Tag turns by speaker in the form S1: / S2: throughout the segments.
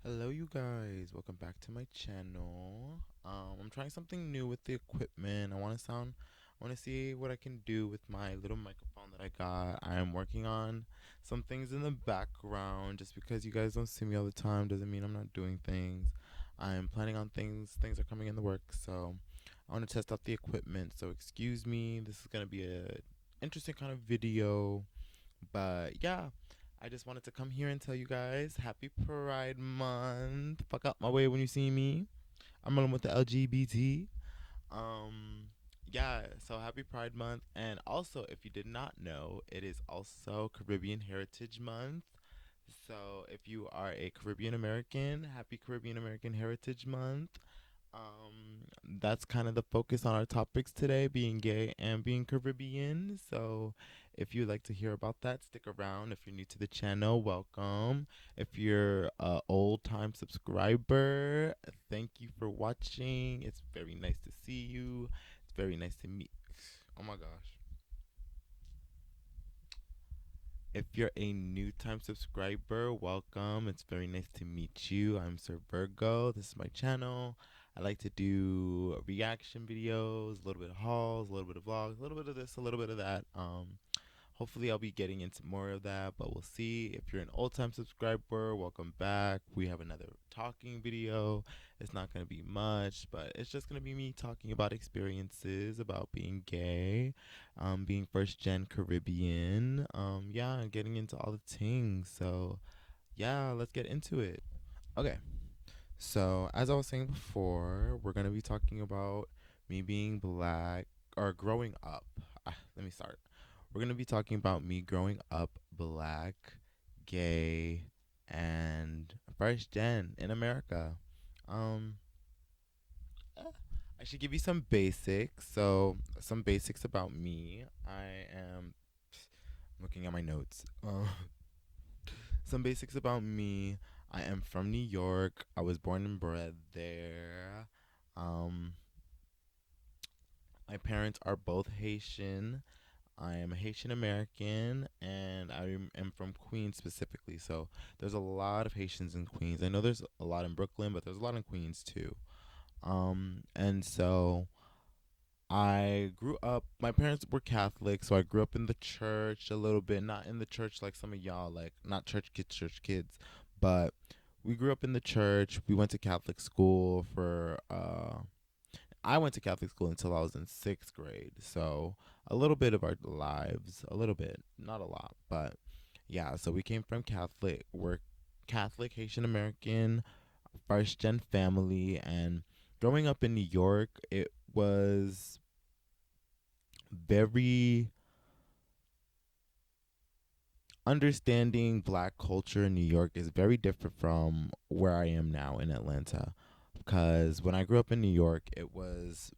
S1: Hello, you guys. Welcome back to my channel. I'm trying something new with the equipment. I want to see what I can do with my little microphone that I got. I am working on some things in the background. Just because you guys don't see me all the time doesn't mean I'm not doing things. I am planning on things. Things are coming in the works, so I want to test out the equipment. So excuse me. This is gonna be a interesting kind of video, but yeah, I just wanted to come here and tell you guys happy Pride Month. Fuck out my way when you see me. I'm rolling with the LGBT. Um, yeah, so happy Pride Month. And also, if you did not know, it is also Caribbean Heritage Month. So if you are a Caribbean American, happy Caribbean American Heritage Month. That's kind of the focus on our topics today, being gay and being Caribbean. So if you'd like to hear about that, stick around. If you're new to the channel, welcome. If you're a old time subscriber, thank you for watching. It's very nice to see you. It's very nice to meet. Oh my gosh. If you're a new time subscriber, welcome. It's very nice to meet you. I'm Sir Virgo. This is my channel. I like to do reaction videos, a little bit of hauls, a little bit of vlogs, a little bit of this, a little bit of that. Hopefully I'll be getting into more of that, but we'll see. If you're an old time subscriber, welcome back. We have another talking video. It's not going to be much, but it's just going to be me talking about experiences about being gay, being first gen Caribbean, yeah, and getting into all the things. So yeah, let's get into it. Okay. So, as I was saying before, we're going to be talking about me being black or growing up. Let me start. We're going to be talking about me growing up black, gay, and first gen in America. Um, eh, I should give you some basics. So, some basics about me. I am looking at my notes. Some basics about me. I am from New York. I was born and bred there. Um, my parents are both Haitian. I am Haitian American, and am from Queens specifically. So there's a lot of Haitians in Queens. I know there's a lot in Brooklyn, but there's a lot in Queens too. And so I grew up. My parents were Catholic, so I grew up in the church a little bit. Not in the church like some of y'all, like not church kids, but we grew up in the church. We went to Catholic school for. I went to Catholic school until I was in sixth grade, so a little bit of our lives, a little bit, not a lot, but yeah. So we came from Catholic. We're Catholic Haitian American, first gen family, and growing up in New York, it was very understanding black culture in New York is very different from where I am now in Atlanta. Because when I grew up in New York, it was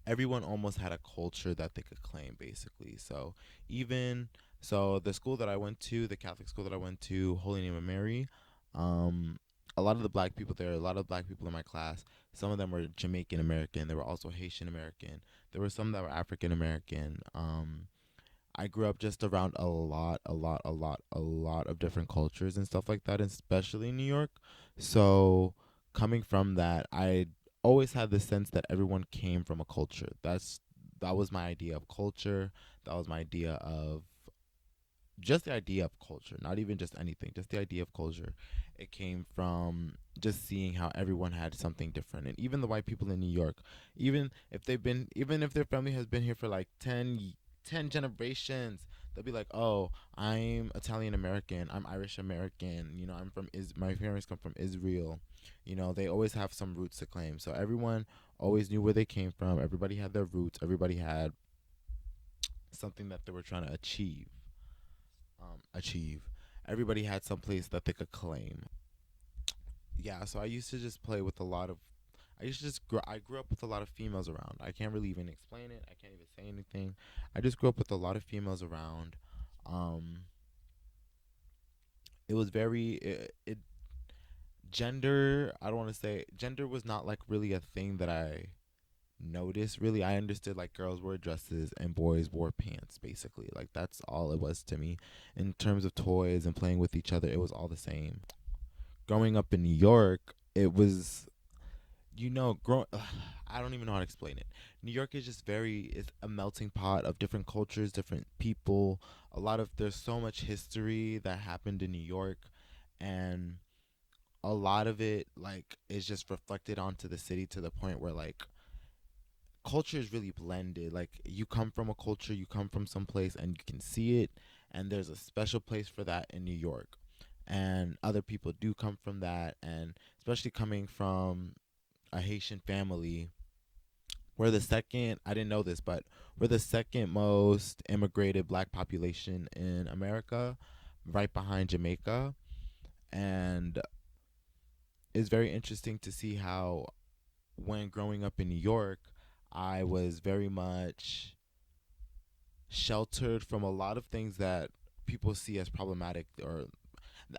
S1: everyone almost had a culture that they could claim, basically. So, even so, the school that I went to, the Catholic school that I went to, Holy Name of Mary, um, a lot of the black people there, a lot of black people in my class, some of them were Jamaican American. There were also Haitian American. There were some that were African American. I grew up just around a lot of different cultures and stuff like that, especially in New York. So coming from that, I always had the sense that everyone came from a culture. That was my idea of culture. That was my idea of just the idea of culture, not even just anything, just the idea of culture. It came from just seeing how everyone had something different. And even the white people in New York, even if their family has been here for like 10 generations, they'll be like, oh, I'm Italian American, I'm Irish American, my parents come from Israel. They always have some roots to claim. So everyone always knew where they came from. Everybody had their roots. Everybody had something that they were trying to achieve. Everybody had some place that they could claim. Yeah, so I used to just play with a lot of. I used to just I grew up with a lot of females around. I can't really even explain it. I can't even say anything. I just grew up with a lot of females around. Um, it was very it gender. I don't want to say gender was not like really a thing that I noticed. Really, I understood like girls wore dresses and boys wore pants. Basically, like that's all it was to me. In terms of toys and playing with each other, it was all the same. growing up in New York, it was, grow. I don't even know how to explain it. New York is just it's a melting pot of different cultures, different people. There's so much history that happened in New York, and a lot of it like is just reflected onto the city to the point where like culture is really blended. Like you come from a culture, you come from some place, and you can see it. And there's a special place for that in New York. And other people do come from that, and especially coming from a Haitian family, we're the second. I didn't know this, but we're the second most immigrated black population in America, right behind Jamaica. And it's very interesting to see how when growing up in New York, I was very much sheltered from a lot of things that people see as problematic, or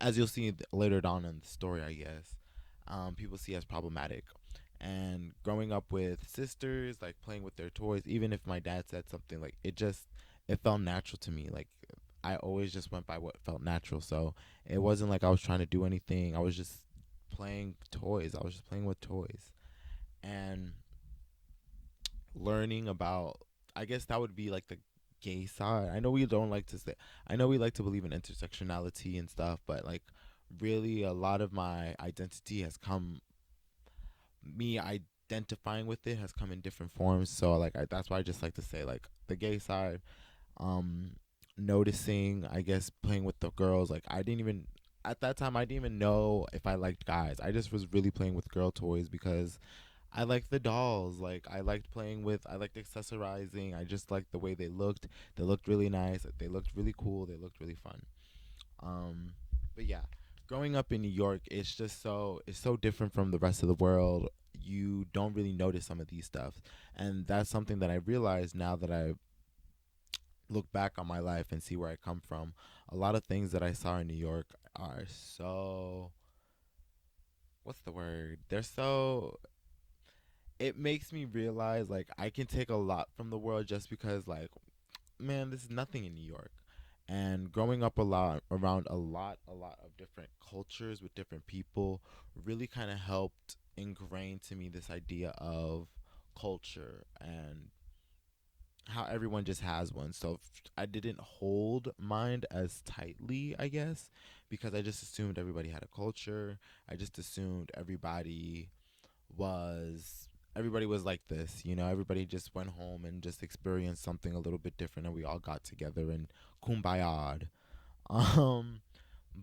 S1: as you'll see later on in the story, I guess, people see as problematic. And growing up with sisters, like playing with their toys, even if my dad said something, like it felt natural to me. Like I always just went by what felt natural. So it wasn't like I was trying to do anything. I was just playing toys. I was just playing with toys. And learning about, I guess that would be like the gay side. I know we don't like to say, I know we like to believe in intersectionality and stuff, but like really a lot of my identity has come, me identifying with it has come in different forms. So like that's why I just like to say like the gay side, um noticing, I guess, playing with the girls. Like I didn't even, at that time I didn't even know if I liked guys. I just was really playing with girl toys because I liked the dolls. Like I liked playing with, I liked accessorizing. I just liked the way they looked. They looked really nice. They looked really cool. They looked really fun. Um, but yeah, growing up in New York, it's so different from the rest of the world. You don't really notice some of these stuff, and that's something that I realized now that I look back on my life and see where I come from. A lot of things that I saw in New York are so, what's the word? They're so, it makes me realize like I can take a lot from the world just because like, man, this is nothing in New York. And growing up a lot around a lot of different cultures with different people really kind of helped ingrain to me this idea of culture and how everyone just has one. So I didn't hold mine as tightly, I guess, because I just assumed everybody had a culture. I just assumed was everybody was like this, everybody just went home and just experienced something a little bit different, and we all got together and kumbaya. um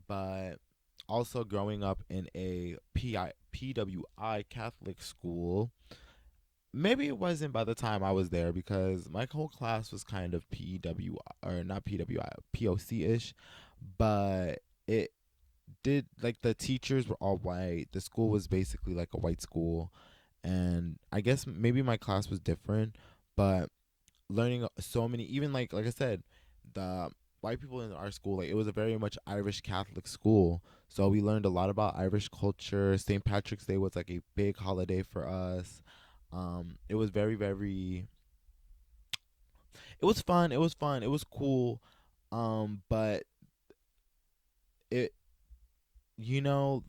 S1: but also growing up in a PWI Catholic school, maybe it wasn't by the time I was there because my whole class was kind of PWI, or not PWI, POC ish, but it did, like, the teachers were all white. The school was basically like a white school, and I guess maybe my class was different, but learning so many, even like I said, the white people in our school, like it was a very much Irish Catholic school, so we learned a lot about Irish culture. St. Patrick's Day was like a big holiday for us. It was very, it was fun, it was cool. But it,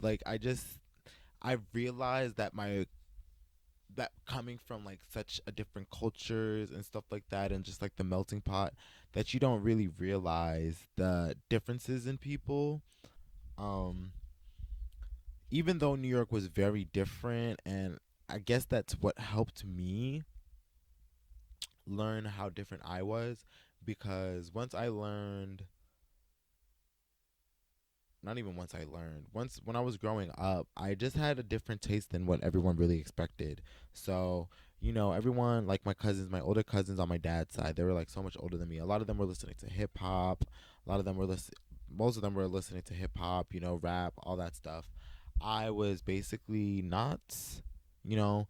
S1: like I realized that my that coming from like such a different cultures and stuff like that, and just like the melting pot, that you don't really realize the differences in people. um Even though New York was very different, and I guess that's what helped me learn how different I was, because once I learned, not even once I learned, once when I was growing up, I just had a different taste than what everyone really expected. So, everyone, like my cousins, my older cousins on my dad's side, they were like so much older than me. A lot of them were listening to hip hop. A lot of them were most of them were listening to hip hop, rap, all that stuff. I was basically not, you know,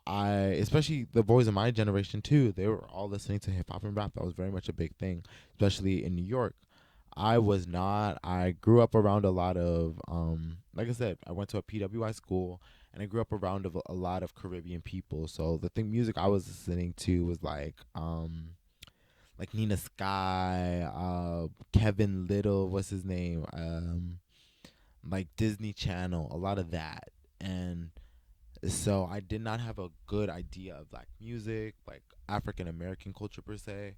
S1: I, especially the boys in my generation too, they were all listening to hip hop and rap. That was very much a big thing, especially in New York. I was not. I grew up around a lot of, like I said, I went to a PWI school, and I grew up around a lot of Caribbean people. So the thing music I was listening to was like Nina Sky, Kevin Little, what's his name? like Disney Channel, a lot of that. And so I did not have a good idea of black music, like African American culture per se.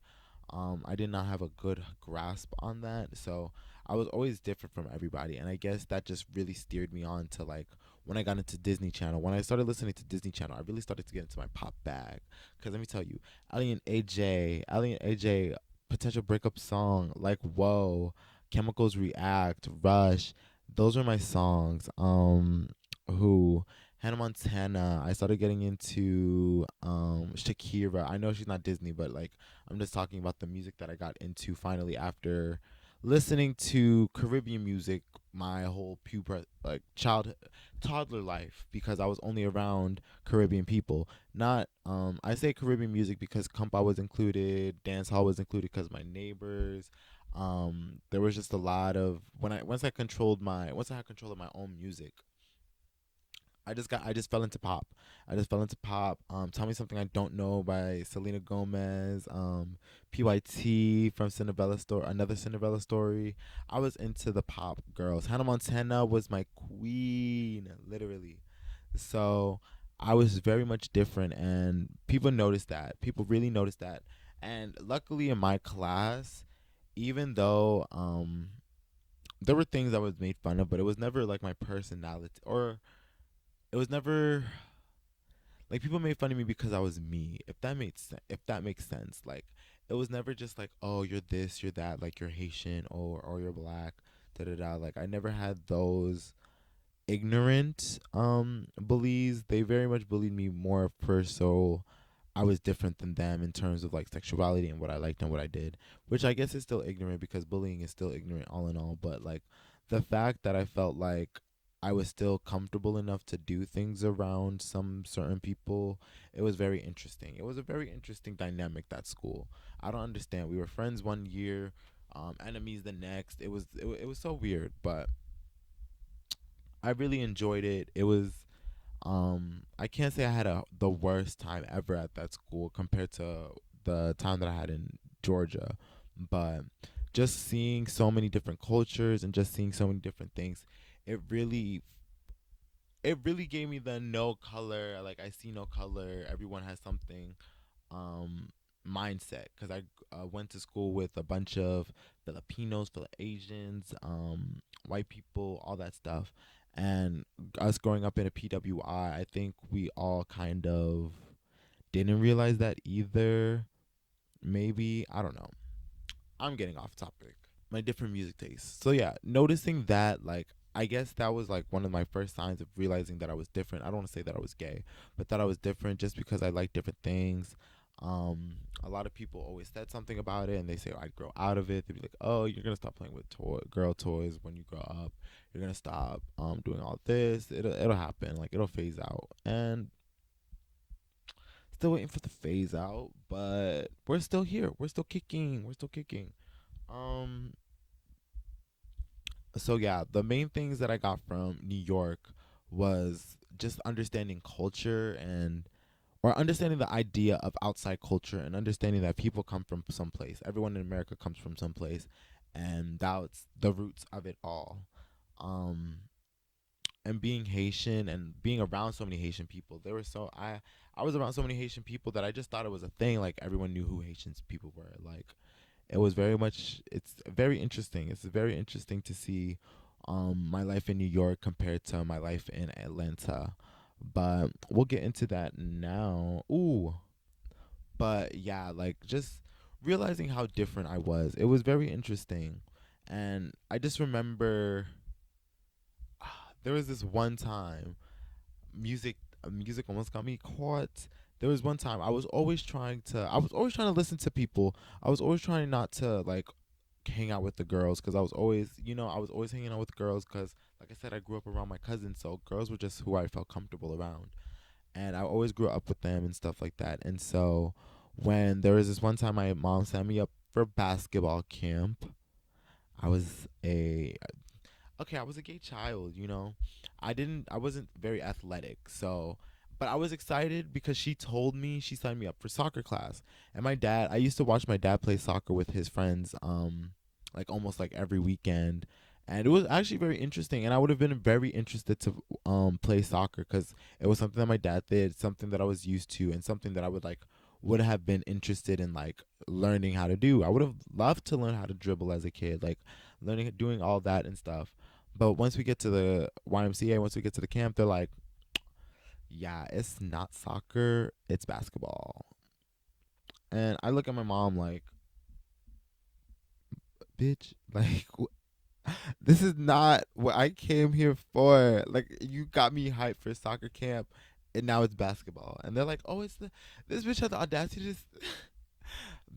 S1: I did not have a good grasp on that, so I was always different from everybody, and I guess that just really steered me on to like when I got into Disney Channel. When I started listening to Disney Channel, I really started to get into my pop bag. Cause let me tell you, Ali and AJ, potential breakup song like Whoa, Chemicals React, Rush. Those were my songs. Who Hannah Montana. I started getting into Shakira. I know she's not Disney, but like I'm just talking about the music that I got into finally after listening to Caribbean music my whole toddler life, because I was only around Caribbean people. Not I say Caribbean music because compa was included, dance hall was included because my neighbors. There was just a lot of once I had control of my own music, I just fell into pop. I just fell into pop. Tell Me Something I Don't Know by Selena Gomez. PYT from another Cinderella story. I was into the pop girls. Hannah Montana was my queen, literally. So I was very much different, and people noticed that. People really noticed that. And luckily in my class, even though there were things I was made fun of, but it was never like my personality, or it was never like people made fun of me because I was me. If that makes sense. Like it was never just like, oh, you're this, you're that, like you're Haitian or you're black, da da da. Like I never had those ignorant bullies. They very much bullied me more for so I was different than them in terms of like sexuality and what I liked and what I did, which I guess is still ignorant because bullying is still ignorant all in all. But like the fact that I felt like I was still comfortable enough to do things around some certain people, it was very interesting. It was a very interesting dynamic, that school. I don't understand. We were friends one year, enemies the next. It was so weird, but I really enjoyed it. It was I can't say I had the worst time ever at that school compared to the time that I had in Georgia, but just seeing so many different cultures and just seeing so many different things, it really it really gave me the no color, like I see no color, everyone has something um mindset, because I went to school with a bunch of Filipinos, Asians, white people, all that stuff. And us growing up in a PWI, I think we all kind of didn't realize that either. Maybe, I don't know. I'm getting off topic. My different music tastes. So yeah, noticing that, like, I guess that was like one of my first signs of realizing that I was different. I don't want to say that I was gay, but that I was different just because I like different things. A lot of people always said something about it, and they say I'd grow out of it. They'd be like, "Oh, you're gonna stop playing with girl toys when you grow up. You're gonna stop doing all this. It'll happen. Like it'll phase out." And still waiting for the phase out, but we're still here. We're still kicking. We're still kicking. Um, so yeah, the main things that I got from New York was just understanding culture, and or understanding the idea of outside culture, and understanding that people come from someplace. Everyone in America comes from someplace, and that's the roots of it all. Um, and being Haitian and being around so many Haitian people, I was around so many Haitian people that I just thought it was a thing. Like everyone knew who Haitian people were. Like it was very much. It's very interesting. It's very interesting to see my life in New York compared to my life in Atlanta. But we'll get into that now. Ooh, but yeah, like just realizing how different I was. It was very interesting, and I just remember there was this one time music almost got me caught. There was one time I was always trying to listen to people. I was always trying not to like hang out with the girls, because I was always, I was always hanging out with girls because like I said, I grew up around my cousins, so girls were just who I felt comfortable around, and I always grew up with them and stuff like that. And so when there was this one time my mom sent me up for basketball camp, I was a I was a gay child, I wasn't very athletic, so but I was excited because she signed me up for soccer class. And I used to watch my dad play soccer with his friends like almost like every weekend. and it was actually very interesting. And I would have been very interested to play soccer because it was something that my dad did, something that I was used to, and something that I would have been interested in learning how to do. I would have loved to learn how to dribble as a kid, like learning doing all that and stuff. But once we get to the YMCA, once we get to the camp, they're like, "Yeah, it's not soccer, it's basketball." And I look at my mom like, "Bitch, like this is not what I came here for. Like you got me hyped for soccer camp, and now it's basketball." And they're like, "Oh, it's the this bitch had the audacity to."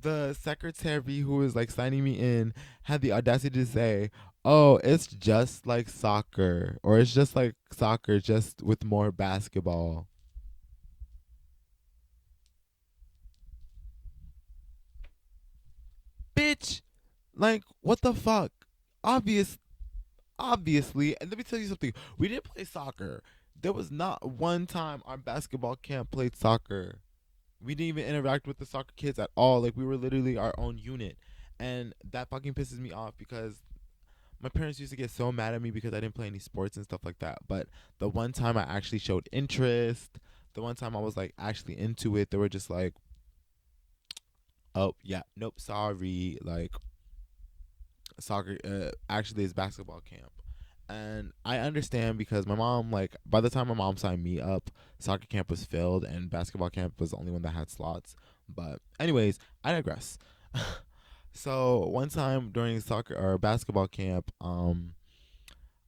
S1: The secretary who was like signing me in had the audacity to say, "Oh, it's just like soccer, or it's just like soccer, just with more basketball." Bitch, like what the fuck? Obvious, obviously. And let me tell you something. We didn't play soccer. There was not one time our basketball camp played soccer. We didn't even interact with the soccer kids at all. Like we were literally our own unit, and that fucking pisses me off because my parents used to get so mad at me because I didn't play any sports and stuff like that. But the one time I actually showed interest, the one time I was like actually into it, they were just like, "Oh yeah, nope, sorry." Like soccer, actually, is basketball camp. And I understand because my mom, like, by the time my mom signed me up, soccer camp was filled and basketball camp was the only one that had slots. But, anyways, I digress. So, one time during soccer or basketball camp,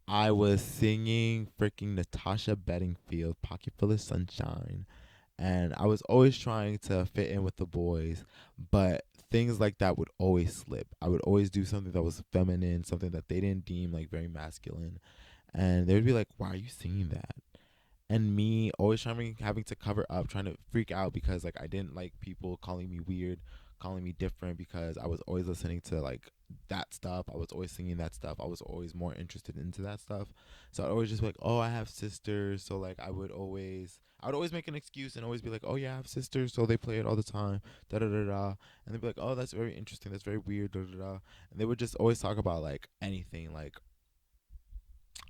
S1: I was singing freaking Natasha Bedingfield, Pocket Full of Sunshine. And I was always trying to fit in with the boys, but things like that would always slip. I would always do something that was feminine, something that they didn't deem like very masculine, and they would be like, "Why are you singing that?" And me always having to cover up, trying to freak out because like I didn't like people calling me weird, calling me different because I was always listening to like that stuff. I was always singing that stuff. I was always more interested into that stuff. So I'd always just be like, "Oh, I have sisters." So like I would always make an excuse and always be like, "Oh yeah, I have sisters, so they play it all the time." Da da da da. And they'd be like, "Oh, that's very interesting. That's very weird." Da da da. And they would just always talk about like anything, like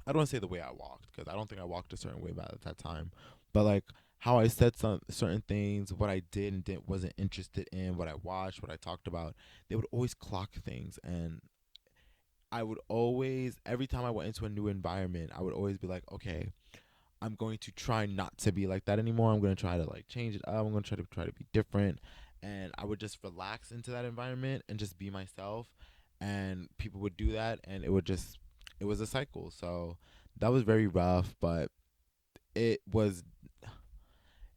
S1: I don't want to say the way I walked because I don't think I walked a certain way by that time, but like how I said some certain things, what I did and didn't wasn't interested in, what I watched, what I talked about. They would always clock things, and I would always every time I went into a new environment, I would always be like, okay, I'm going to try not to be like that anymore. I'm going to try to like change it up. I'm going to try to be different, and I would just relax into that environment and just be myself, and people would do that, and it was a cycle. So that was very rough, but it was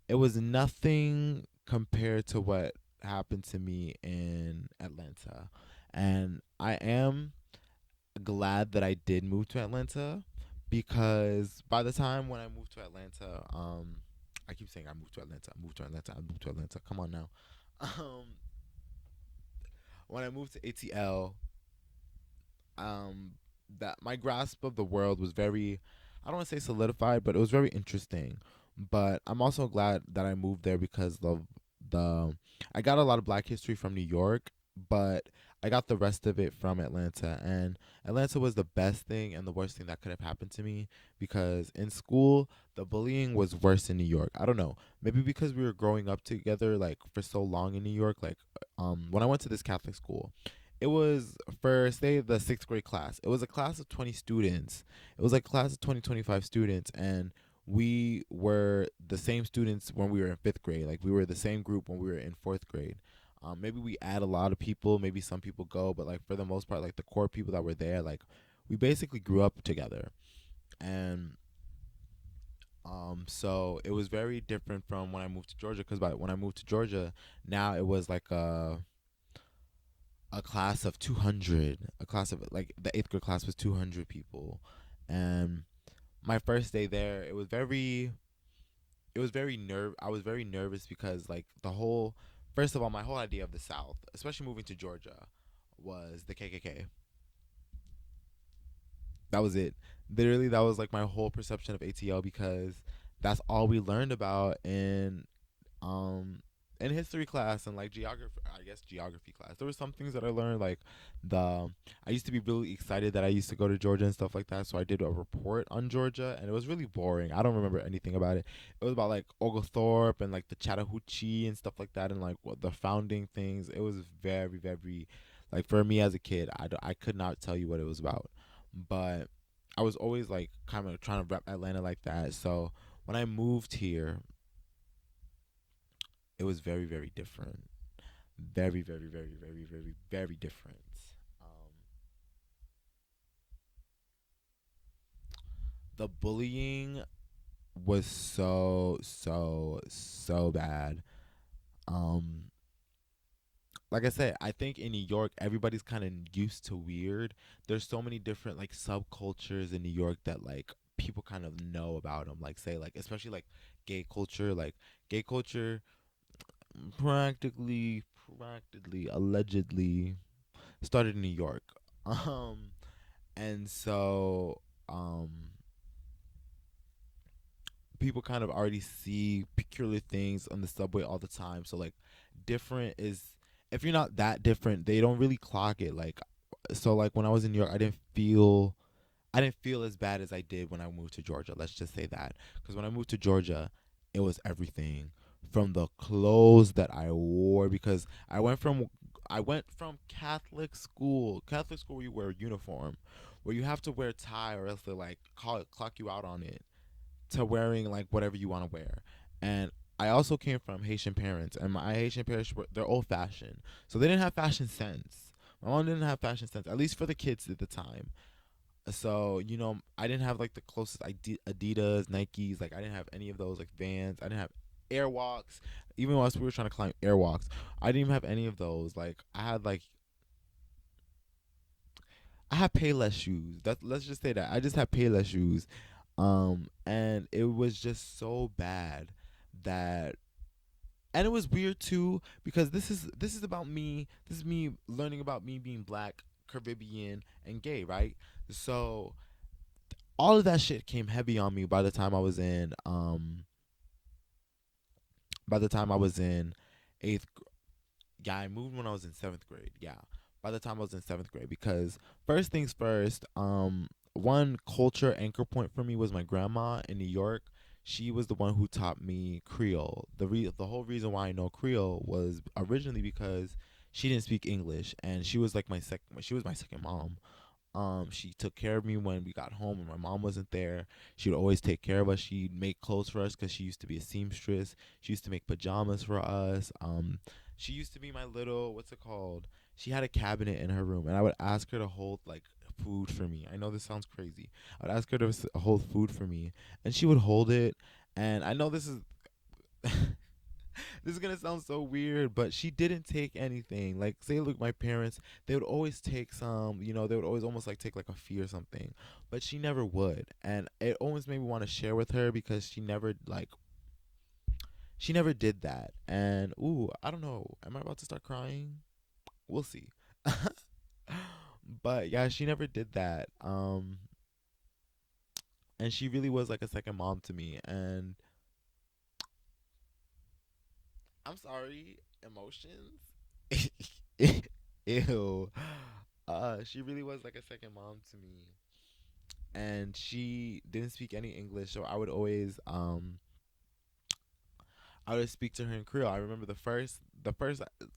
S1: it was nothing compared to what happened to me in Atlanta. And I am glad that I did move to Atlanta because by the time when I moved to Atlanta, I keep saying I moved to Atlanta, I moved to Atlanta, I moved to Atlanta. Come on now. Um, when I moved to ATL, um, that my grasp of the world was very, I don't want to say solidified, but it was very interesting. But I'm also glad that I moved there because the I got a lot of Black history from New York, but I got the rest of it from Atlanta. And Atlanta was the best thing and the worst thing that could have happened to me because in school the bullying was worse in New York. I don't know, maybe because we were growing up together like for so long in New York. Like when I went to this Catholic school, it was for say the sixth grade class. It was a class of 20 students. It was like a class of 25 students, and we were the same students when we were in fifth grade. Like we were the same group when we were in fourth grade. Maybe we add a lot of people. Maybe some people go, but like for the most part, like the core people that were there, like we basically grew up together. And so it was very different from when I moved to Georgia. Because when I moved to Georgia, now it was like a class of 200, a class of like the eighth grade class was 200 people. And my first day there, it was very I was very nervous because like the whole, first of all, my whole idea of the South, especially moving to Georgia, was the KKK. That was it. Literally, that was like my whole perception of ATL because that's all we learned about in um in history class and like geography, I guess geography class, there were some things that I learned. Like the I used to be really excited that I used to go to Georgia and stuff like that. So I did a report on Georgia, and it was really boring. I don't remember anything about it. It was about like Oglethorpe and like the Chattahoochee and stuff like that, and like what the founding things. It was very very like for me as a kid, I could not tell you what it was about, but I was always like kind of trying to rep Atlanta like that. So when I moved here, it was very different. Very different. Um, the bullying was so bad. Um, like I said, I think in New York everybody's kind of used to weird. There's so many different like subcultures in New York that like people kind of know about them. Like say like especially like gay culture, like gay culture practically allegedly started in New York. Um and so um people kind of already see peculiar things on the subway all the time. So like different is if you're not that different, they don't really clock it. Like so like when I was in New York, I didn't feel as bad as I did when I moved to Georgia. Let's just say that. Because when I moved to Georgia, it was everything from the clothes that I wore. Because I went from Catholic school where you wear a uniform, where you have to wear a tie or else they like clock you out on it, to wearing like whatever you want to wear. And I also came from Haitian parents, and my Haitian parents they're old fashioned, so they didn't have fashion sense. My mom didn't have fashion sense, at least for the kids at the time. So I didn't have like the closest Adidas, Nikes. Like I didn't have any of those like Vans. I didn't have Airwalks. Even whilst we were trying to climb Airwalks, I didn't even have any of those. Like I had Payless shoes. That let's just say that I just had Payless shoes, and it was just so bad that and it was weird too because this is about me. This is me learning about me being black, Caribbean, and gay, right? So all of that shit came heavy on me by the time I was in eighth. Yeah, I moved when I was in seventh grade. Yeah, by the time I was in seventh grade, because first things first, one culture anchor point for me was my grandma in New York. She was the one who taught me Creole. The whole reason why I know Creole was originally because she didn't speak English, and she was like she was my second mom. She took care of me when we got home and my mom wasn't there. She would always take care of us. She'd make clothes for us because she used to be a seamstress. She used to make pajamas for us. She used to be my little, what's it called? She had a cabinet in her room, and I would ask her to hold like food for me. I know this sounds crazy. I would ask her to hold food for me, and she would hold it. And I know this is this is gonna sound so weird, but she didn't take anything. Like, say, look, my parents, they would always take some, they would always almost like take like a fee or something, but she never would, and it always made me want to share with her because she never did that. And ooh, I don't know, am I about to start crying? We'll see. But yeah, she never did that. And she really was like a second mom to me, and I'm sorry, emotions. Ew. She really was like a second mom to me, and she didn't speak any English, so I would speak to her in Creole. I remember the first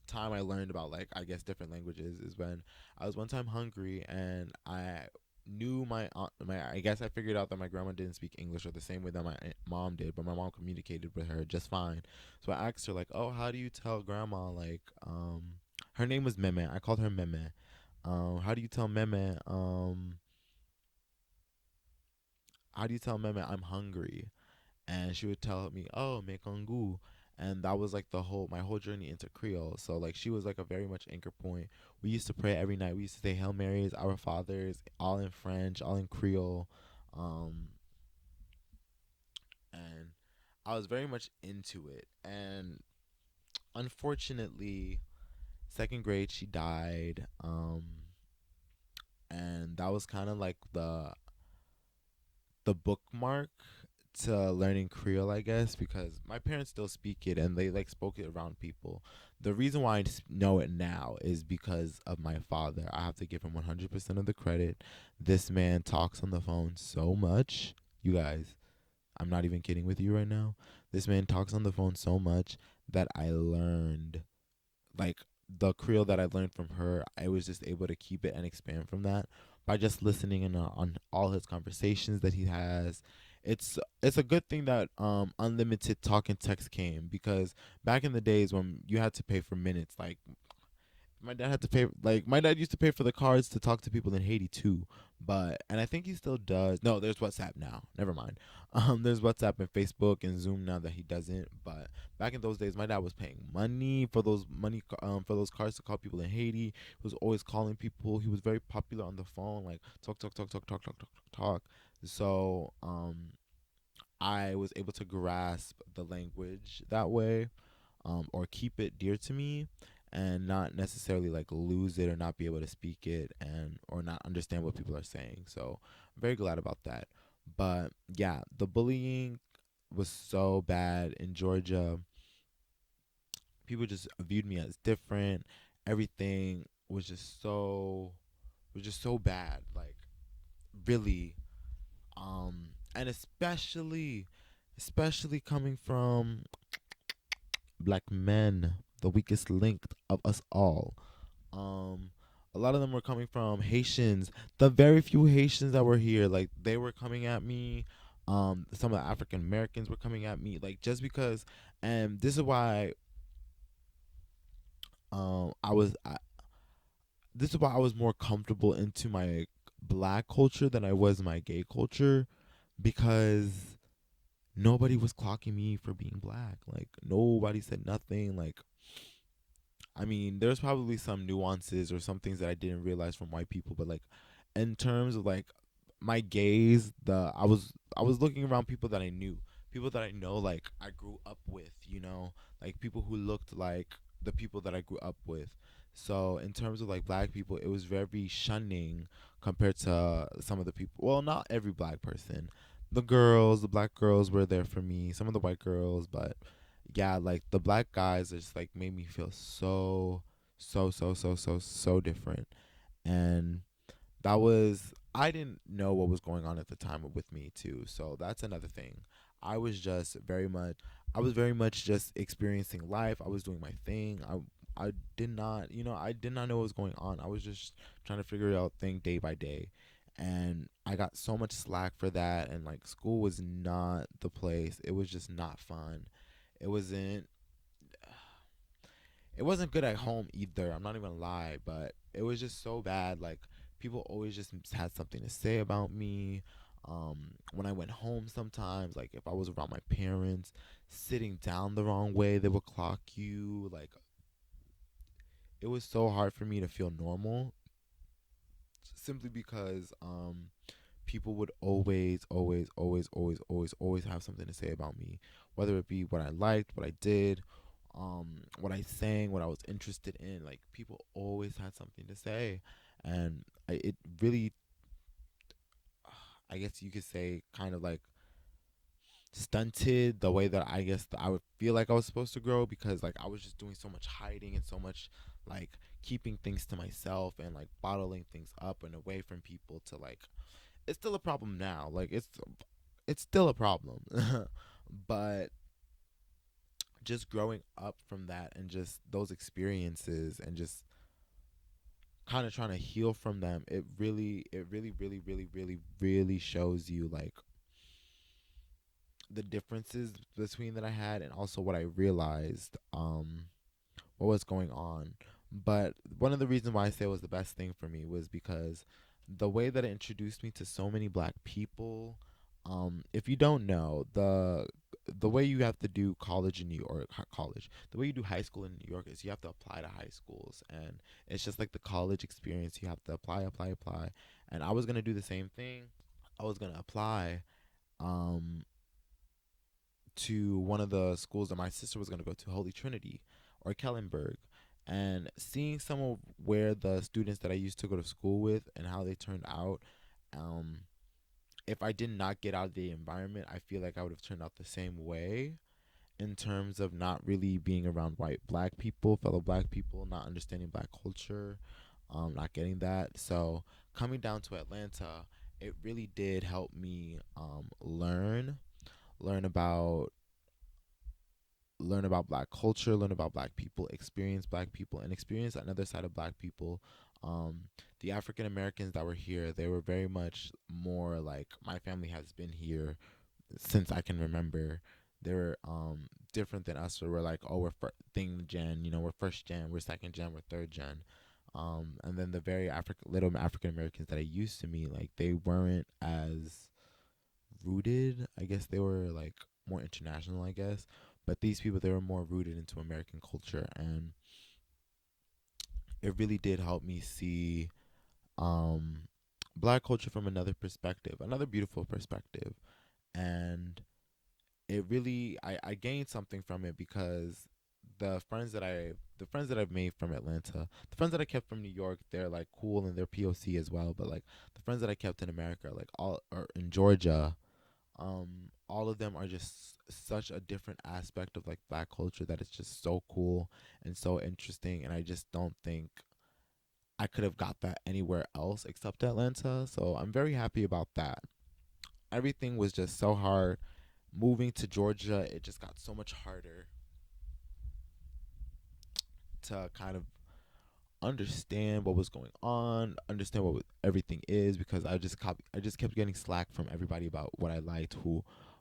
S1: time I learned about like I guess different languages is when I was one time hungry and I knew my I guess I figured out that my grandma didn't speak English or the same way that my mom did, but my mom communicated with her just fine. So I asked her like, "Oh, how do you tell grandma like her name was Meme. I called her Meme. How do you tell Meme how do you tell Meme I'm hungry?" And she would tell me, "Oh, mekongu," and that was like my whole journey into Creole. So like she was like a very much anchor point. We used to pray every night. We used to say Hail Marys, Our Fathers, all in French, all in Creole, um, and I was very much into it. And unfortunately, second grade she died, and that was kind of like the bookmark to learning Creole, I guess, because my parents still speak it and they like spoke it around people. The reason why know it now is because of my father. I have to give him 100% of the credit. This man talks on the phone so much. You guys, I'm not even kidding with you right now. This man talks on the phone so much that I learned like the Creole that I learned from her. I was just able to keep it and expand from that by just listening in on all his conversations that he has. It's a good thing that unlimited talk and text came, because back in the days when you had to pay for minutes, like my dad had to pay, like my dad used to pay for the cards to talk to people in Haiti too. But and I think he still does. No, there's WhatsApp now. Never mind. There's WhatsApp and Facebook and Zoom now that he doesn't. But back in those days, my dad was paying money for those for those cards to call people in Haiti. He was always calling people. He was very popular on the phone, like talk. So I was able to grasp the language that way, or keep it dear to me, and not necessarily like lose it or not be able to speak it and or not understand what people are saying. So I'm very glad about that. But yeah, the bullying was so bad in Georgia. People just viewed me as different. Everything was just so bad. Like really, and especially coming from black men, the weakest link of us all. Um, a lot of them were coming from Haitians. The very few Haitians that were here, like they were coming at me. Some of the African Americans were coming at me, like just because. And this is why I was. This is why I was more comfortable into my black culture than I was my gay culture, because nobody was clocking me for being black. Like nobody said nothing. Like I mean, there's probably some nuances or some things that I didn't realize from white people, but like in terms of like my gaze, I was looking around people that I knew, people that I know, like I grew up with, like people who looked like the people that I grew up with. So in terms of like black people, it was very shunning compared to some of the people. Well, not every black person. The black girls were there for me. Some of the white girls, but yeah, like the black guys just like made me feel so different. And that was, I didn't know what was going on at the time with me too. So that's another thing. I was just very much I was very much just experiencing life. I was doing my thing. I did not, I did not know what was going on. I was just trying to figure it out thing day by day. And I got so much slack for that, and like school was not the place. It was just not fun. It wasn't it wasn't good at home either. I'm not even gonna lie, but it was just so bad. Like people always just had something to say about me. When I went home, sometimes like if I was around my parents, sitting down the wrong way, they would clock you. Like it was so hard for me to feel normal, simply because people would always have something to say about me, whether it be what I liked, what I did, what I sang, what I was interested in. Like people always had something to say, and it really, I guess you could say, kind of like stunted the way that I guess that I would feel like I was supposed to grow, because like I was just doing so much hiding and so much like keeping things to myself and like bottling things up and away from people, to like it's still a problem now. Like it's still a problem. But just growing up from that and just those experiences and just kind of trying to heal from them, it really shows you like the differences between that I had, and also what I realized what was going on. But one of the reasons why I say it was the best thing for me was because the way that it introduced me to so many black people. If you don't know, the way you have to do college in New York, college, the way you do high school in New York is you have to apply to high schools, and it's just like the college experience. You have to apply, and I was gonna do the same thing. I was gonna apply, um, to one of the schools that my sister was gonna go to, Holy Trinity or Kellenberg, and seeing some of where the students that I used to go to school with and how they turned out, um, if I did not get out of the environment, I feel like I would have turned out the same way in terms of not really being around black people, fellow black people, not understanding black culture, not getting that. So coming down to Atlanta, it really did help me learn about black culture, learn about black people, experience black people, and experience another side of black people. Um, the African Americans that were here, they were very much more like my family has been here since I can remember. They're different than us. So we're like, oh, we're thing gen, we're first gen, we're second gen, we're third gen. And then the very little African Americans that I used to meet, like they weren't as rooted. I guess they were like more international, I guess. But these people, they were more rooted into American culture, and it really did help me see um, black culture from another perspective, another beautiful perspective. And it really, I gained something from it because the friends that I've made from Atlanta, the friends that I kept from New York, they're like cool and they're POC as well. But like the friends that I kept in America, like all or in Georgia, all of them are just such a different aspect of like black culture that it's just so cool and so interesting. And I just don't think I could have got that anywhere else except Atlanta. So I'm very happy about that. Everything was just so hard. Moving to Georgia, it just got so much harder to kind of understand what was going on, understand what everything is, because I just kept getting slack from everybody about what I liked,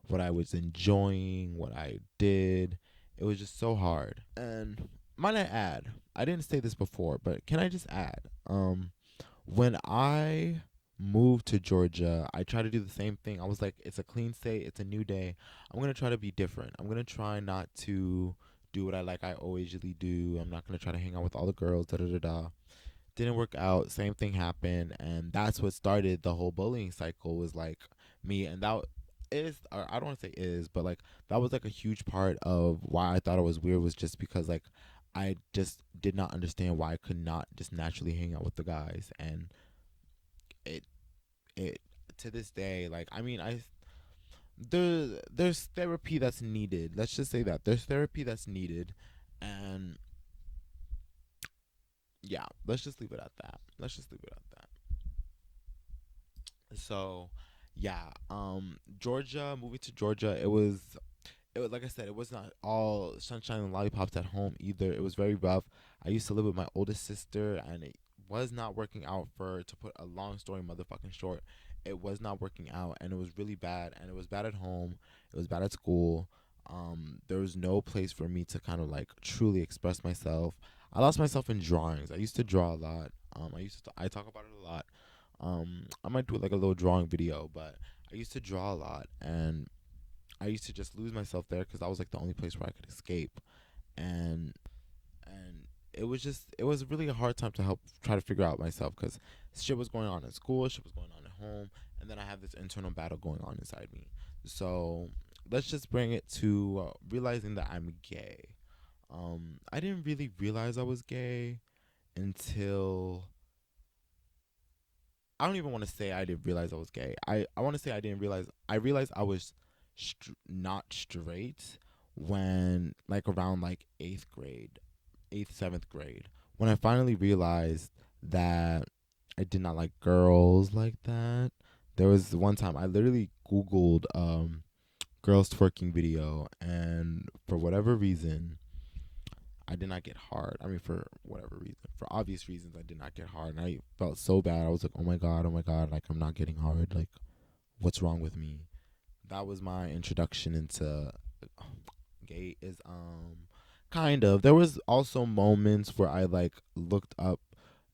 S1: what I was enjoying, what I did. It was just so hard. And might I add, I didn't say this before, but can I just add, when I moved to Georgia, I tried to do the same thing. I was like, it's a clean state, it's a new day. I'm gonna try to be different. I'm gonna try not to do what I always usually do. I'm not gonna try to hang out with all the girls. Da da da da. Didn't work out. Same thing happened, and that's what started the whole bullying cycle. Was like me, and that is, or I don't want to say is, but like that was like a huge part of why I thought it was weird. Was just because like I just did not understand why I could not just naturally hang out with the guys, and it it to this day, like I mean, there's therapy that's needed. Let's just say that there's therapy that's needed, and yeah, let's just leave it at that. Let's just leave it at that. So, yeah, Georgia, moving to Georgia, it was like I said, it was not all sunshine and lollipops at home either. It was very rough. I used to live with my oldest sister, and it was not working out. For to put a long story motherfucking short, it was not working out, and it was really bad. And it was bad at home. It was bad at school. There was no place for me to kind of like truly express myself. I lost myself in drawings. I used to draw a lot. I talk about it a lot. I might do like a little drawing video, but I used to draw a lot, and I used to just lose myself there because that was like the only place where I could escape, and it was really a hard time to help try to figure out myself because shit was going on in school, shit was going on at home, and then I have this internal battle going on inside me. So let's just bring it to realizing that I'm gay. I didn't really realize I was gay until I don't even want to say I didn't realize I was gay. I want to say I realized I was not straight when like around like 7th grade, when I finally realized that I did not like girls like that. There was one time I literally Googled girls twerking video, and for whatever reason, I did not get hard. I mean, for whatever reason, for obvious reasons, I did not get hard. And I felt so bad. I was like, oh my God, like I'm not getting hard. Like, what's wrong with me? That was my introduction into gay is kind of. There was also moments where I like looked up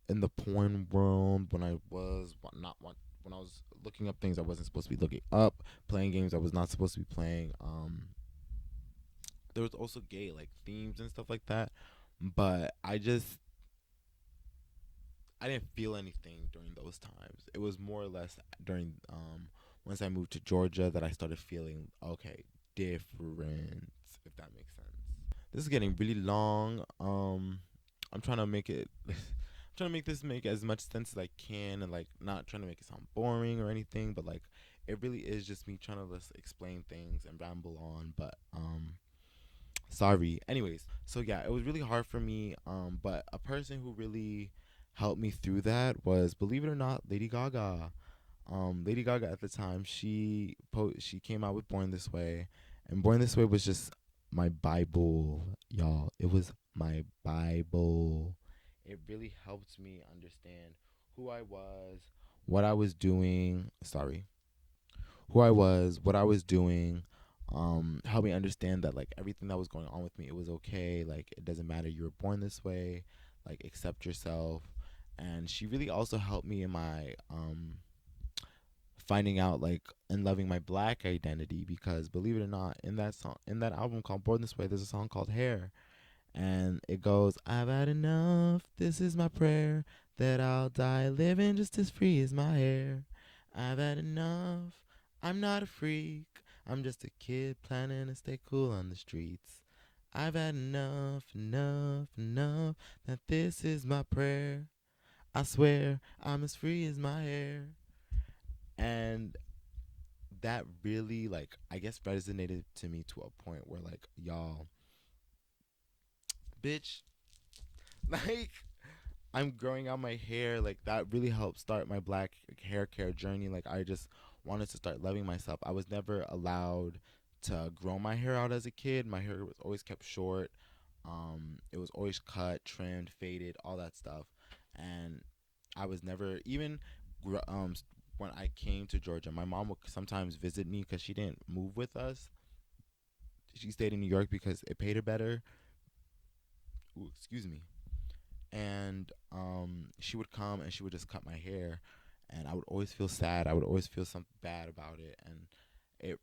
S1: in the porn world when I was not when I was looking up things I wasn't supposed to be looking up, playing games I was not supposed to be playing. There was also gay like themes and stuff like that, but I didn't feel anything during those times. It was more or less during once I moved to Georgia that I started feeling okay, different, if that makes sense. This is getting really long. I'm trying to make it trying to make this make as much sense as I can, and like not trying to make it sound boring or anything, but like it really is just me trying to just explain things and ramble on. But sorry. Anyways, so yeah, it was really hard for me. But a person who really helped me through that was, believe it or not, Lady Gaga. Lady Gaga at the time, she came out with Born This Way, and Born This Way was just my Bible, y'all. It was my Bible. It really helped me understand who I was, what I was doing. Sorry, who I was, what I was doing. Helped me understand that like everything that was going on with me, it was okay. Like it doesn't matter. You were born this way. Like accept yourself. And she really also helped me in my finding out like and loving my black identity, because believe it or not, in that song, in that album called Born This Way, there's a song called Hair, and it goes, I've had enough, this is my prayer, that I'll die living just as free as my hair. I've had enough, I'm not a freak, I'm just a kid planning to stay cool on the streets. I've had enough, enough, enough, that this is my prayer. I swear I'm as free as my hair. And that really, like, I guess resonated to me to a point where like, y'all, bitch, like, I'm growing out my hair. Like that really helped start my black hair care journey. Like I just wanted to start loving myself. I was never allowed to grow my hair out as a kid. My hair was always kept short. It was always cut, trimmed, faded, all that stuff. And I was never even when I came to Georgia, my mom would sometimes visit me because she didn't move with us. She stayed in New York because it paid her better. Ooh, excuse me. And she would come and she would just cut my hair, and I would always feel sad. I would always feel something bad about it, and it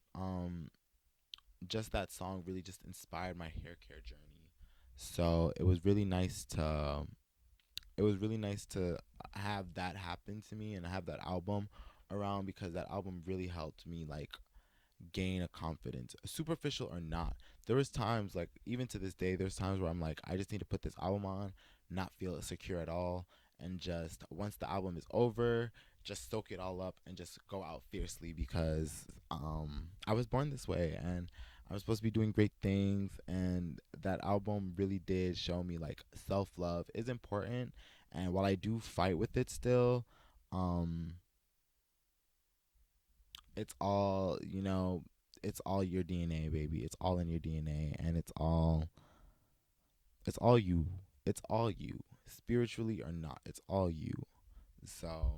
S1: just that song really just inspired my hair care journey. So it was really nice to have that happen to me and have that album around, because that album really helped me like gain a confidence, superficial or not. There was times, like even to this day, there's times where I'm like, I just need to put this album on, not feel secure at all, and just once the album is over, just soak it all up and just go out fiercely, because I was born this way and I'm supposed to be doing great things. And that album really did show me like self love is important, and while I do fight with it still, um it's all, it's all your DNA, baby. It's all in your DNA, and it's all you. It's all you, spiritually or not. It's all you. So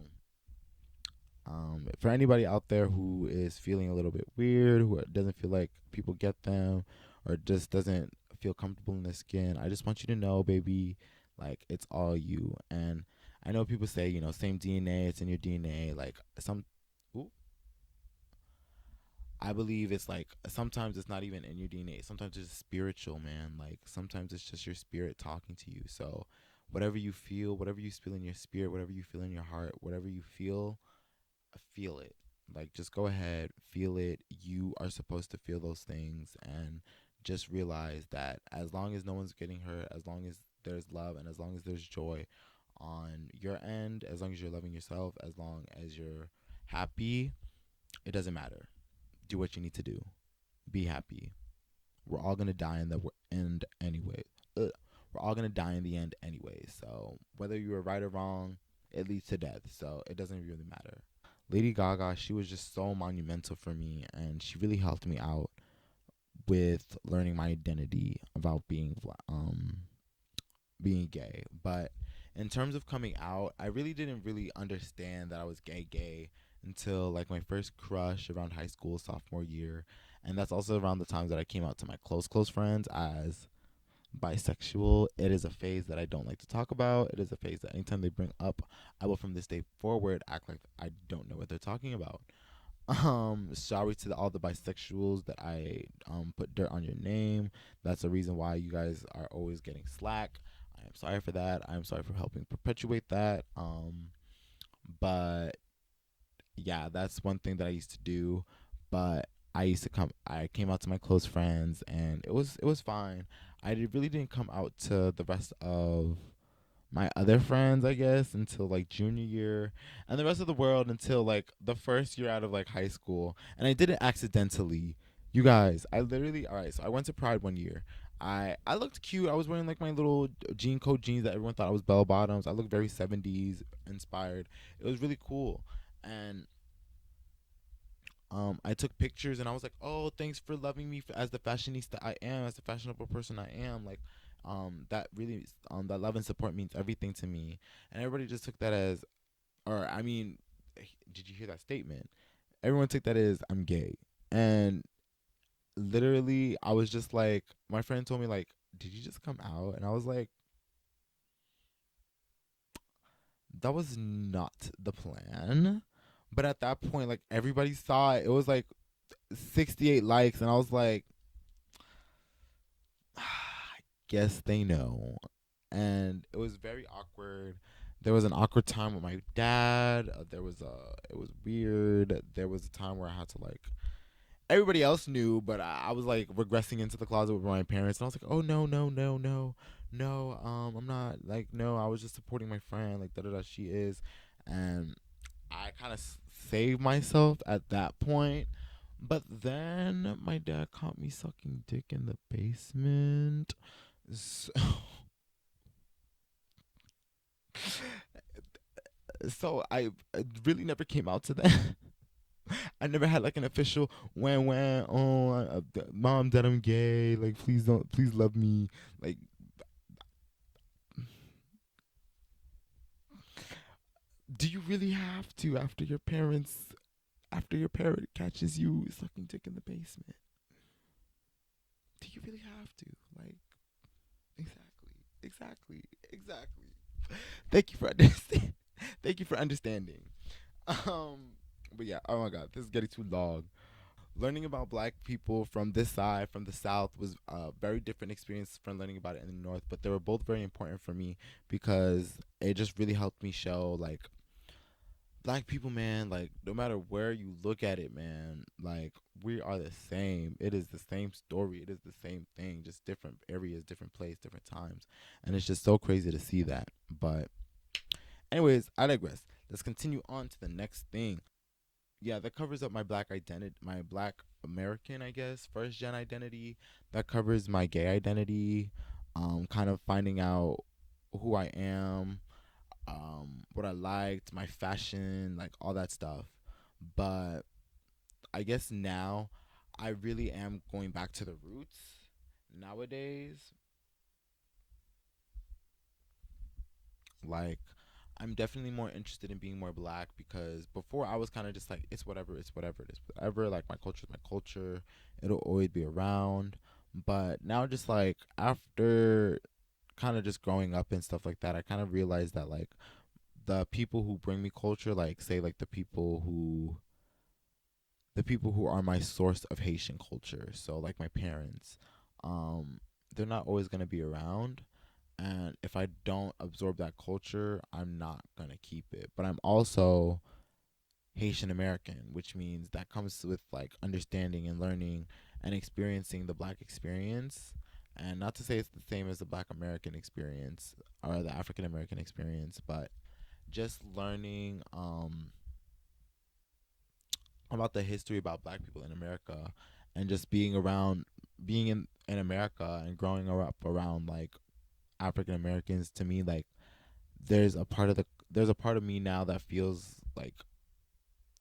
S1: for anybody out there who is feeling a little bit weird, who doesn't feel like people get them, or just doesn't feel comfortable in their skin, I just want you to know, baby, like it's all you. And I know people say, same DNA, it's in your DNA. Like some, ooh, I believe it's like sometimes it's not even in your DNA. Sometimes it's spiritual, man. Like sometimes it's just your spirit talking to you. So whatever you feel, whatever you feel in your spirit, whatever you feel in your heart, whatever you feel it. Like just go ahead, feel it. You are supposed to feel those things, and just realize that as long as no one's getting hurt, as long as there's love, and as long as there's joy on your end, as long as you're loving yourself, as long as you're happy, it doesn't matter. Do what you need to do. Be happy. We're all gonna die in the end anyway. Ugh. We're all gonna die in the end anyway. So whether you were right or wrong, it leads to death. So it doesn't really matter. Lady Gaga, she was just so monumental for me, and she really helped me out with learning my identity about being gay. But in terms of coming out, I really didn't really understand that I was gay until like my first crush around high school sophomore year. And that's also around the times that I came out to my close friends as bisexual. It is a phase that I don't like to talk about. It is a phase that anytime they bring up, I will from this day forward act like I don't know what they're talking about. Sorry to all the bisexuals that I put dirt on your name. That's the reason why you guys are always getting slack. I am sorry for that. I am sorry for helping perpetuate that. But yeah, that's one thing that I used to do. But I came out to my close friends, and it was fine. Really didn't come out to the rest of my other friends, I guess, until like junior year, and the rest of the world until like the first year out of like high school. And I did it accidentally. You guys, I literally, all right, so I went to Pride one year. I looked cute. I was wearing like my little jean coat jeans that everyone thought I was bell bottoms. I looked very 70s inspired. It was really cool. And I took pictures and I was like, "Oh, thanks for loving me as the fashionista I am, as the fashionable person I am." Like, that really, that love and support means everything to me. And everybody just took that as, or I mean, did you hear that statement? Everyone took that as I'm gay, and literally, I was just like, my friend told me like, "Did you just come out?" And I was like, "That was not the plan." But at that point, like everybody saw it. It was like 68 likes, and I was like, I guess they know. And it was very awkward. There was an awkward time with my dad. It was weird. There was a time where I had to like, everybody else knew, but I was like regressing into the closet with my parents, and I was like, oh no, no, no, no, no. I'm not like, no. I was just supporting my friend, like da da da. She is, and I kind of saved myself at that point. But then my dad caught me sucking dick in the basement. So, so I really never came out to that. I never had like an official when oh mom dad I'm gay, like please love me, like do you really have to after your parent catches you sucking dick in the basement? Do you really have to, like, exactly, exactly, exactly. Thank you for understanding. Thank you for understanding. Um, but yeah, oh my god, this is getting too long. Learning about black people from this side, from the south, was a very different experience from learning about it in the north. But they were both very important for me because it just really helped me show like black people, man. Like no matter where you look at it, man, like we are the same. It is the same story. It is the same thing, just different areas, different place, different times, and it's just so crazy to see that. But anyways, I digress. Let's continue on to the next thing. Yeah, that covers up my black identity, my black American, I guess, first gen identity. That covers my gay identity, kind of finding out who I am, what I liked, my fashion, like all that stuff. But I guess now I really am going back to the roots nowadays. Like, I'm definitely more interested in being more black because before I was kind of just like, it's whatever, it is whatever. Like, my culture is my culture, it'll always be around. But now, just like, after kind of just growing up and stuff like that, I kind of realized that, like, the people who bring me culture, like, say, like, the people who are my source of Haitian culture, so, like, my parents, um, they're not always going to be around, and if I don't absorb that culture, I'm not gonna keep it. But I'm also Haitian American, which means that comes with like understanding and learning and experiencing the black experience. And not to say it's the same as the black American experience or the African American experience, but just learning about the history about black people in America and just being in America and growing up around like African Americans, to me, like there's a part of me now that feels like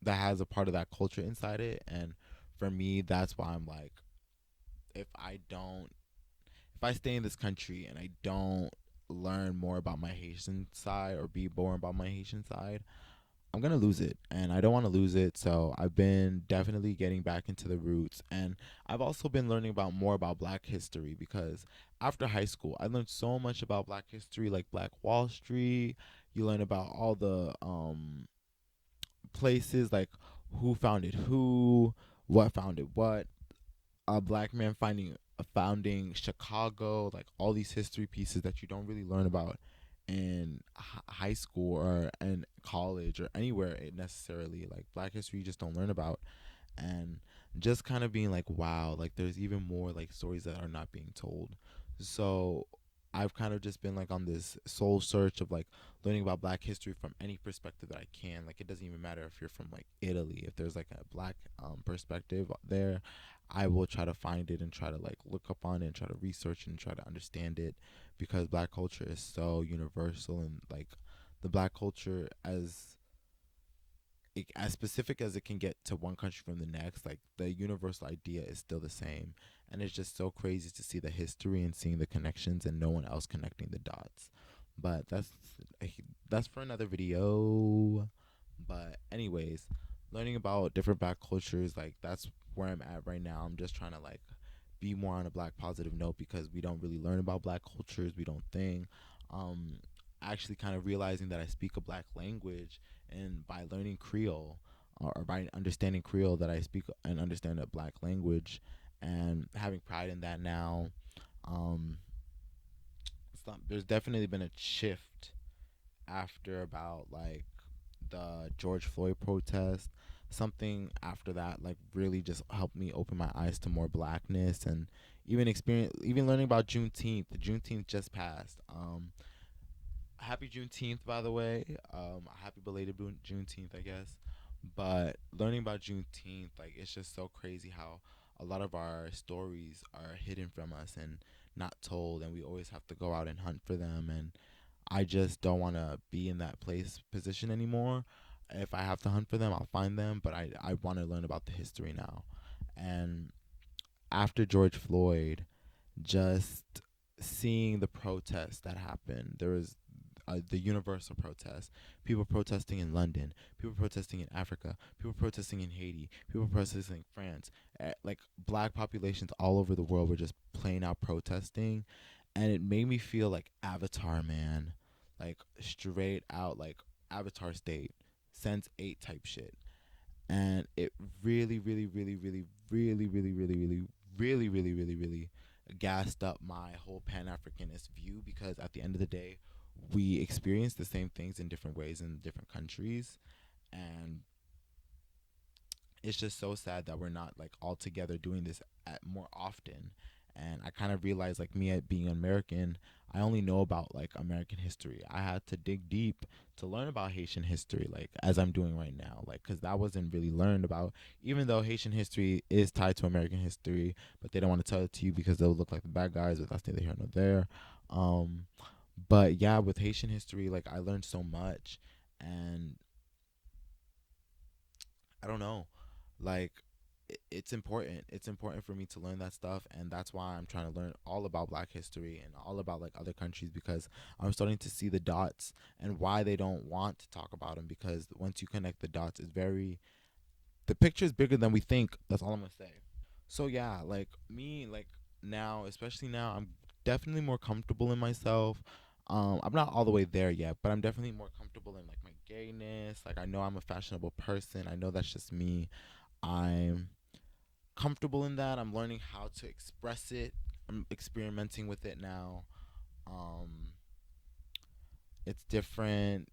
S1: that has a part of that culture inside it. And for me, that's why I'm like, if I don't if I stay in this country and I don't learn more about my Haitian side or be born about my Haitian side, I'm gonna lose it, and I don't want to lose it. So I've been definitely getting back into the roots, and I've also been learning about more about Black history because after high school, I learned so much about Black history, like Black Wall Street. You learn about all the places, like who founded who, what founded what, a black man founding Chicago, like all these history pieces that you don't really learn about in high school or in college or anywhere necessarily. Like black history you just don't learn about, and just kind of being like, wow, like there's even more like stories that are not being told. So I've kind of just been like on this soul search of like learning about Black history from any perspective that I can. Like it doesn't even matter if you're from like Italy. If there's like a Black perspective there, I will try to find it and try to like look up on it and try to research and try to understand it, because Black culture is so universal, and like the Black culture as specific as it can get to one country from the next, like the universal idea is still the same. And it's just so crazy to see the history and seeing the connections and no one else connecting the dots. But that's for another video. But anyways, learning about different Black cultures, like that's where I'm at right now. I'm just trying to like be more on a Black positive note, because we don't really learn about Black cultures. We don't think. Um, Actually, kind of realizing that I speak a Black language, and by learning Creole, or by understanding Creole, that I speak and understand a Black language, and having pride in that now. Um, there's definitely been a shift after about like the George Floyd protest. Something after that like really just helped me open my eyes to more Blackness, and even learning about Juneteenth. Juneteenth just passed. Happy Juneteenth, by the way. Happy belated Juneteenth, I guess. But learning about Juneteenth, like it's just so crazy how a lot of our stories are hidden from us and not told, and we always have to go out and hunt for them. And I just don't want to be in that position anymore. If I have to hunt for them, I'll find them. But I want to learn about the history now. And after George Floyd, just seeing the protests that happened, there was the universal protest. People protesting in London, people protesting in Africa, people protesting in Haiti, people protesting in France. Like Black populations all over the world were just plain out protesting, and it made me feel like Avatar, man, like straight out like Avatar state, Sense 8 type shit. And it really, really, really, really, really, really, really, really, really, really, really, really gassed up my whole Pan Africanist view, because at the end of the day, we experience the same things in different ways in different countries, and it's just so sad that we're not like all together doing this more often. And I kind of realized, like me being American, I only know about like American history. I had to dig deep to learn about Haitian history, like as I'm doing right now, like because that wasn't really learned about. Even though Haitian history is tied to American history, but they don't want to tell it to you because they'll look like the bad guys. But that's neither here nor there. Um, but yeah, with Haitian history, like I learned so much, and I don't know, like it's important. It's important for me to learn that stuff, and that's why I'm trying to learn all about Black history and all about like other countries, because I'm starting to see the dots and why they don't want to talk about them. Because once you connect the dots, the picture is bigger than we think. That's all I'm gonna say. So yeah, like me, like now, especially now, I'm definitely more comfortable in myself. I'm not all the way there yet, but I'm definitely more comfortable in like my gayness. Like I know I'm a fashionable person. I know that's just me. I'm comfortable in that. I'm learning how to express it. I'm experimenting with it now. Um, it's different.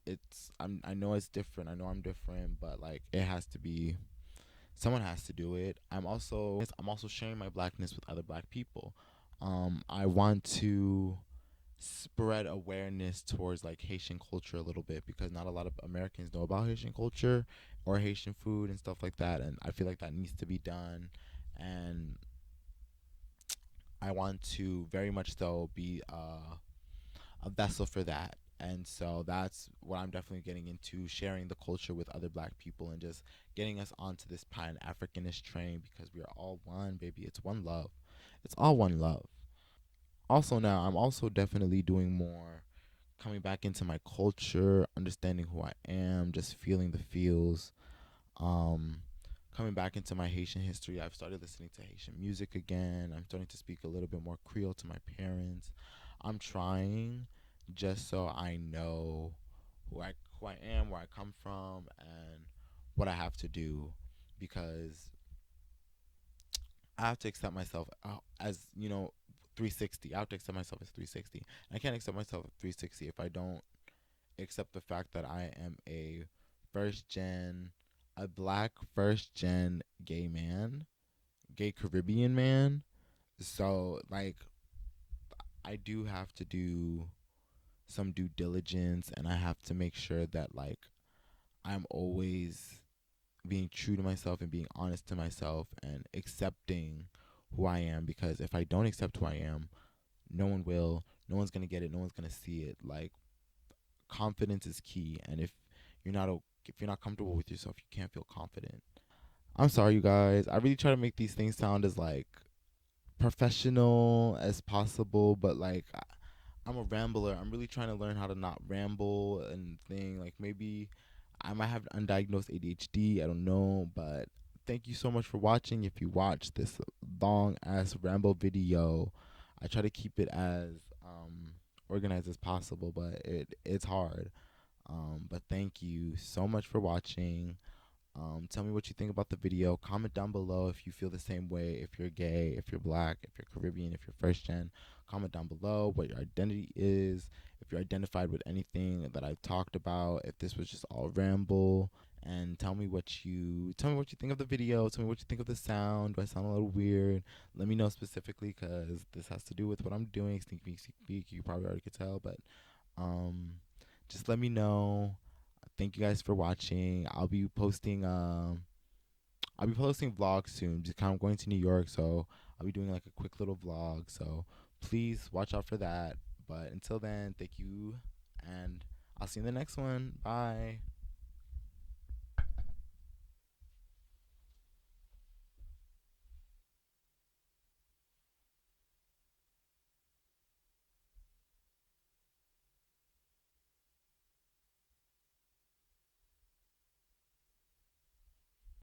S1: I know it's different. I know I'm different, but like it has to be, someone has to do it. I'm also sharing my Blackness with other Black people. I want to spread awareness towards like Haitian culture a little bit, because not a lot of Americans know about Haitian culture or Haitian food and stuff like that, and I feel like that needs to be done. And I want to very much so be a vessel for that. And so that's what I'm definitely getting into, sharing the culture with other Black people and just getting us onto this Pan Africanist train, because we are all one, baby. It's one love. It's all one love. Also, now I'm also definitely doing more coming back into my culture, understanding who I am, just feeling the feels. Um, Coming back into my Haitian history, I've started listening to Haitian music again. I'm starting to speak a little bit more Creole to my parents. I'm trying, just so I know who I am, where I come from, and what I have to do, because I have to accept myself as 360. I have to accept myself as 360. I can't accept myself as 360 if I don't accept the fact that I am first gen, a Black first gen gay man, gay Caribbean man. So like I do have to do some due diligence, and I have to make sure that like I'm always being true to myself and being honest to myself and accepting who I am, because if I don't accept who I am, no one will. No one's going to get it. No one's going to see it. Like confidence is key, and if you're not comfortable with yourself, you can't feel confident. I'm sorry, you guys. I really try to make these things sound as like professional as possible, but like I'm a rambler. I'm really trying to learn how to not ramble and thing. Like maybe I might have undiagnosed ADHD. I don't know, but thank you so much for watching. If you watch this long ass ramble video, I try to keep it as organized as possible, but it's hard. But thank you so much for watching. Tell me what you think about the video. Comment down below if you feel the same way. If you're gay, if you're black, if you're Caribbean, if you're first gen. Comment down below what your identity is. If you're identified with anything that I've talked about. If this was just all ramble. And tell me what you think of the video. Tell me what you think of the sound. Do I sound a little weird? Let me know specifically, because this has to do with what I'm doing. Sneak peek, sneak peek. You probably already could tell, but um, just let me know. Thank you guys for watching. I'll be posting vlogs soon. Just kind of going to New York, so I'll be doing like a quick little vlog. So please watch out for that. But until then, thank you, and I'll see you in the next one. Bye.